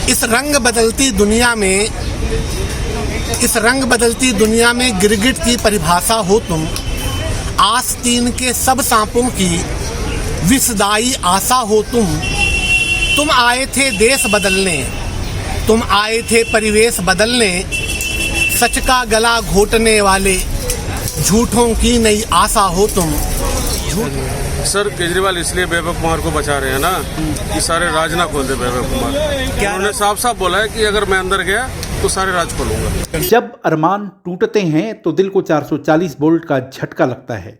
इस रंग बदलती दुनिया में गिरगिट की परिभाषा हो तुम। आस्तीन के सब सांपों की विषदायी आशा हो तुम। तुम आए थे देश बदलने, तुम आए थे परिवेश बदलने। सच का गला घोटने वाले झूठों की नई आशा हो तुम। सर केजरीवाल इसलिए वैभव कुमार को बचा रहे हैं ना कि सारे राज ना खोल दे वैभव कुमार। उन्होंने साफ साफ बोला है कि अगर मैं अंदर गया तो सारे राज खोलूंगा। जब अरमान टूटते हैं तो दिल को 440 वोल्ट का झटका लगता है।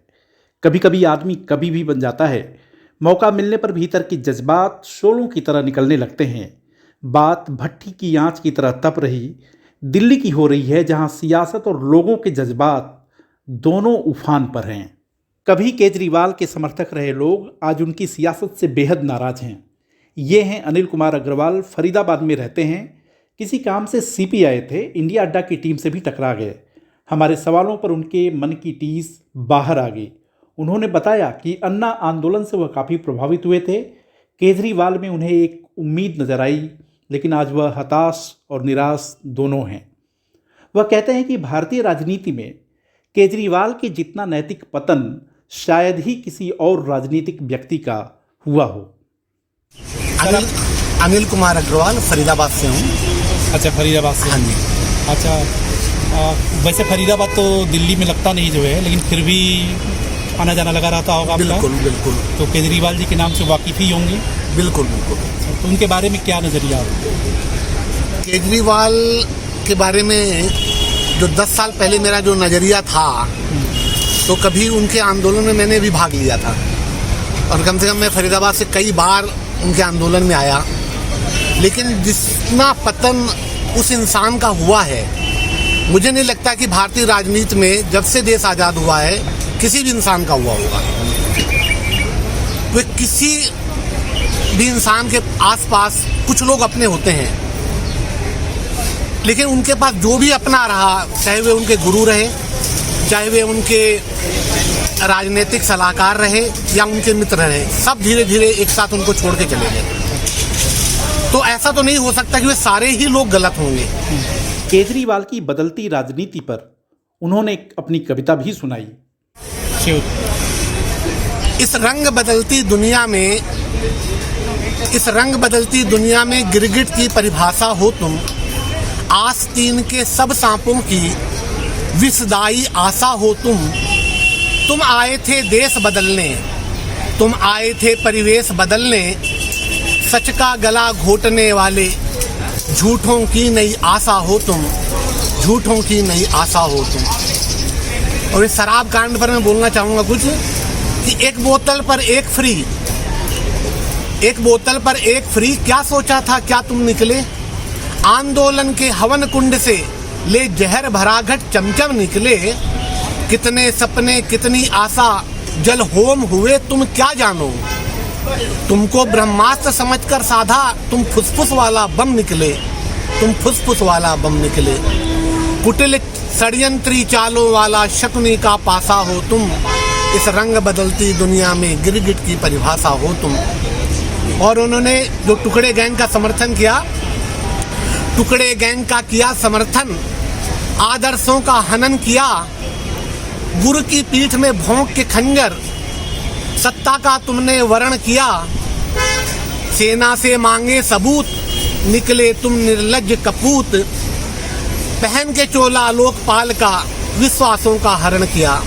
कभी कभी आदमी कभी भी बन जाता है। मौका मिलने पर भीतर के जज्बात शोलों की तरह निकलने लगते हैं। बात भट्टी की आंच की तरह तप रही दिल्ली की हो रही है, जहां सियासत और लोगों के जज्बात दोनों उफान पर हैं। कभी केजरीवाल के समर्थक रहे लोग आज उनकी सियासत से बेहद नाराज हैं। ये हैं अनिल कुमार अग्रवाल, फरीदाबाद में रहते हैं। किसी काम से सीपी आए थे, इंडिया अड्डा की टीम से भी टकरा गए। हमारे सवालों पर उनके मन की टीस बाहर आ गई। उन्होंने बताया कि अन्ना आंदोलन से वह काफ़ी प्रभावित हुए थे। केजरीवाल में उन्हें एक उम्मीद नजर आई, लेकिन आज वह हताश और निराश दोनों हैं। वह कहते हैं कि भारतीय राजनीति में केजरीवाल के जितना नैतिक पतन शायद ही किसी और राजनीतिक व्यक्ति का हुआ हो। अनिल कुमार अग्रवाल, फरीदाबाद से हूँ। अच्छा, फरीदाबाद से। हाँ जी। अच्छा, वैसे फरीदाबाद तो दिल्ली में लगता नहीं जो है, लेकिन फिर भी आना जाना लगा रहता होगा आपका? बिल्कुल बिल्कुल। तो केजरीवाल जी के नाम से वाकिफ ही होंगे? बिल्कुल बिल्कुल। तो उनके बारे में क्या नज़रिया है? केजरीवाल के बारे में जो 10 साल पहले मेरा जो नज़रिया था, तो कभी उनके आंदोलन में मैंने भी भाग लिया था और कम से कम मैं फरीदाबाद से कई बार उनके आंदोलन में आया। लेकिन जितना पतन उस इंसान का हुआ है, मुझे नहीं लगता कि भारतीय राजनीति में जब से देश आज़ाद हुआ है किसी भी इंसान का हुआ होगा। वे किसी भी इंसान के आसपास कुछ लोग अपने होते हैं, लेकिन उनके पास जो भी अपना रहा, चाहे वे उनके गुरु रहे, चाहे वे उनके राजनीतिक सलाहकार रहे या उनके मित्र रहे, सब धीरे धीरे एक साथ उनको छोड़ के चले गए। तो ऐसा तो नहीं हो सकता कि वे सारे ही लोग गलत होंगे। केजरीवाल की बदलती राजनीति पर उन्होंने अपनी कविता भी सुनाई। इस रंग बदलती दुनिया में गिरगिट की परिभाषा हो तुम। आस्तीन के सब सांपों की विषदायी आशा हो तुम। तुम आए थे देश बदलने, तुम आए थे परिवेश बदलने। सच का गला घोटने वाले झूठों की नई आशा हो तुम। झूठों की नई आशा हो तुम। और इस शराब कांड पर मैं बोलना चाहूँगा कुछ कि एक बोतल पर एक फ्री क्या सोचा था क्या तुम निकले। आंदोलन के हवन कुंड से ले जहर भरा घट चमचम निकले। कितने सपने कितनी आशा जल होम हुए तुम क्या जानो। तुमको ब्रह्मास्त्र समझकर साधा तुम फुसफुस वाला बम निकले। तुम फुसफुस वाला बम निकले। कुटिल षड्यंत्री चालों वाला शकुनी का पासा हो तुम। इस रंग बदलती दुनिया में गिरगिट की परिभाषा हो तुम। और उन्होंने जो टुकड़े गैंग का समर्थन किया, टुकड़े गैंग का किया समर्थन, आदर्शों का हनन किया। गुरु की पीठ में भोंक के खंजर सत्ता का तुमने वरण किया। सेना से मांगे सबूत निकले तुम निर्लज्ज कपूत। पहन के चोला लोकपाल का विश्वासों का हरण किया।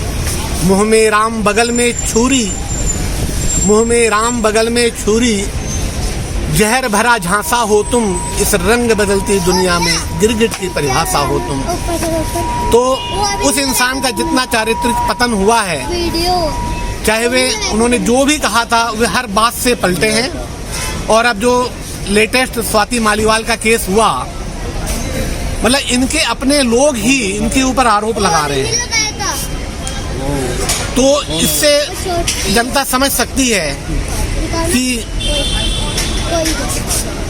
मुंह में राम बगल में छुरी, मुंह में राम बगल में छुरी। जहर भरा झांसा हो तुम। इस रंग बदलती दुनिया में गिरगिट की परिभाषा हो तुम। तो उस इंसान का जितना चारित्रिक पतन हुआ है, चाहे वे उन्होंने जो भी कहा था वे हर बात से पलटे हैं। और अब जो लेटेस्ट स्वाति मालीवाल का केस हुआ, मतलब इनके अपने लोग ही इनके ऊपर आरोप लगा रहे हैं। तो इससे जनता समझ सकती है कि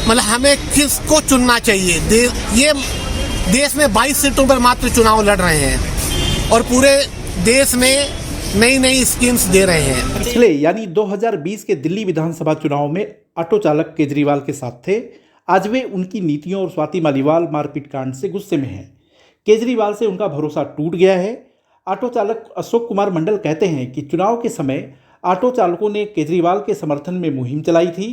मतलब हमें किसको चुनना चाहिए। ये देश में 22 सीटों पर मात्र चुनाव लड़ रहे हैं और पूरे देश में नई नई स्कीम्स दे रहे हैं। पिछले यानी 2020 के दिल्ली विधानसभा चुनाव में ऑटो चालक केजरीवाल के साथ थे। आज वे उनकी नीतियों और स्वाति मालीवाल मारपीट कांड से गुस्से में हैं। केजरीवाल से उनका भरोसा टूट गया है। ऑटो चालक अशोक कुमार मंडल कहते हैं कि चुनाव के समय ऑटो चालकों ने केजरीवाल के समर्थन में मुहिम चलाई थी।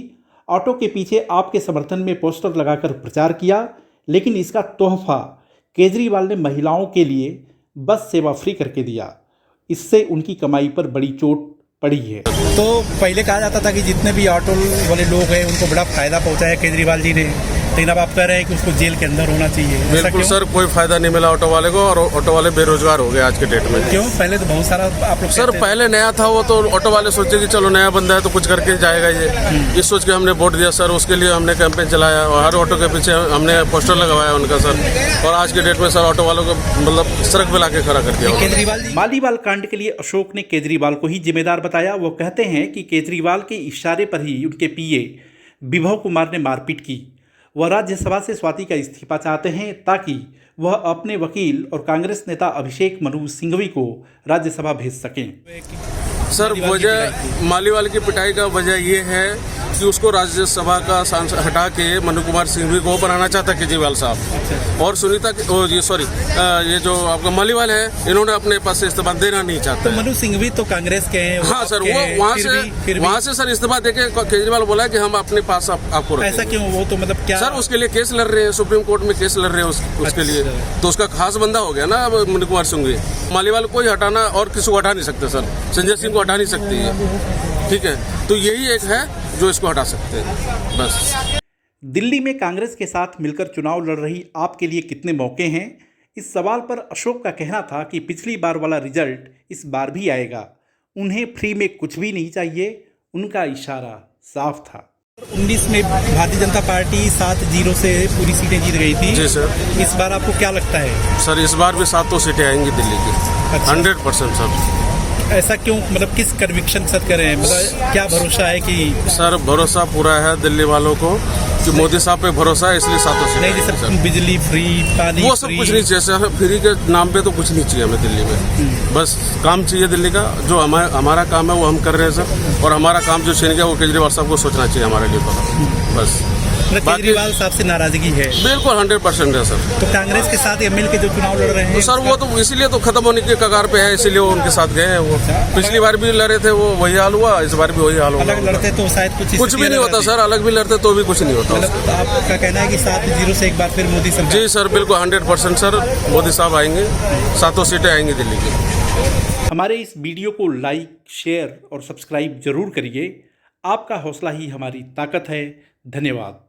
ऑटो के पीछे आपके समर्थन में पोस्टर लगाकर प्रचार किया, लेकिन इसका तोहफा केजरीवाल ने महिलाओं के लिए बस सेवा फ्री करके दिया। इससे उनकी कमाई पर बड़ी चोट पड़ी है। तो पहले कहा जाता था कि जितने भी ऑटो वाले लोग हैं उनको बड़ा फायदा पहुंचाया केजरीवाल जी ने, लेकिन अब आप कह रहे हैं कि उसको जेल के अंदर होना चाहिए। बिल्कुल सर, कोई फायदा नहीं मिला ऑटो वाले को, और ऑटो वाले बेरोजगार हो गए आज के डेट में। क्यों? पहले तो बहुत सारा आप लोग सर पहले नया था वो, तो ऑटो वाले सोचे कि चलो नया बंदा है तो कुछ करके जाएगा ये, इस सोच के हमने वोट दिया सर। उसके लिए हमने कैंपेन चलाया और हर ऑटो के पीछे हमने पोस्टर लगवाया उनका सर। और आज के डेट में सर ऑटो वालों को मतलब सड़क पे लाके खड़ा कर दिया। केजरीवाल जी मालीवाल कांड के लिए अशोक ने केजरीवाल को ही जिम्मेदार बताया। वो कहते हैं कि केजरीवाल के इशारे पर ही उनके पीए विभव कुमार ने मारपीट की। वह राज्यसभा से स्वाति का इस्तीफा चाहते हैं ताकि वह अपने वकील और कांग्रेस नेता अभिषेक मनु सिंघवी को राज्यसभा भेज सकें। सर वजह मालीवाल की पिटाई का वजह ये है कि उसको राज्यसभा का सांसद हटा के मनु कुमार सिंघवी को बनाना चाहता केजरीवाल साहब। और सुनीता ये जो आपका मालीवाल है, इन्होंने अपने पास से इस्तीफा देना नहीं चाहते। तो मनु सिंघवी तो कांग्रेस के हैं। हाँ सर, वो वहाँ से सर इस्तीफा देके केजरीवाल बोला कि हम अपने पास आपको रखेंगे। ऐसा क्यों? वो तो मतलब क्या सर उसके लिए केस लड़ रहे हैं, सुप्रीम कोर्ट में केस लड़ रहे हैं उसके लिए, तो उसका खास बंदा हो गया ना मनु कुमार सिंघवी। मालीवाल को ही हटाना और किसी को हटा नहीं सकते सर, संजय सिंह को हटा नहीं सकती है, ठीक है। तो यही एक है जो इसको हटा सकते हैं बस। दिल्ली में कांग्रेस के साथ मिलकर चुनाव लड़ रही आप के लिए कितने मौके हैं? इस सवाल पर अशोक का कहना था कि पिछली बार वाला रिजल्ट इस बार भी आएगा। उन्हें फ्री में कुछ भी नहीं चाहिए, उनका इशारा साफ था। 19 में भारतीय जनता पार्टी 7-0 से पूरी सीटें जीत गई थी। जी सर। इस बार आपको क्या लगता है? सर इस बार भी 7 सीटें आएंगी दिल्ली की। 100% सर। ऐसा क्यों? मतलब किस कन्विक्शन से कर रहे हैं? मतलब क्या भरोसा है कि सर भरोसा पूरा है दिल्ली वालों को कि मोदी साहब पे भरोसा है, इसलिए 7 सीटें। नहीं, जैसे बिजली फ्री, पानी वो सब कुछ नहीं चाहिए सर। फ्री के नाम पे तो कुछ नहीं चाहिए हमें दिल्ली में। बस काम चाहिए दिल्ली का, जो हमारा काम है वो हम कर रहे हैं सर। और हमारा काम जो छीन गया वो केजरीवाल साहब को सोचना चाहिए हमारे लिए तो बस। केजरीवाल साहब से नाराजगी है? बिल्कुल 100% है सर। तो कांग्रेस के साथ मिल के जो चुनाव लड़ रहे हैं तो सर वो तो इसीलिए तो खत्म होने के कगार पे है, इसीलिए वो उनके साथ गए हैं। वो पिछली बार भी लड़े थे, वो वही हाल हुआ, इस बार भी वही हाल होगा। अलग लड़ते तो शायद कुछ भी नहीं होता सर, अलग भी लड़ते तो भी कुछ नहीं होता। मतलब आपका कहना है कि 7-0 से एक बार फिर मोदी सरकार? जी सर बिल्कुल 100% सर, मोदी साहब आएंगे, 7 सीटें आएंगी दिल्ली की। हमारे इस वीडियो को लाइक, शेयर और सब्सक्राइब जरूर करिए। आपका हौसला ही हमारी ताकत है। धन्यवाद।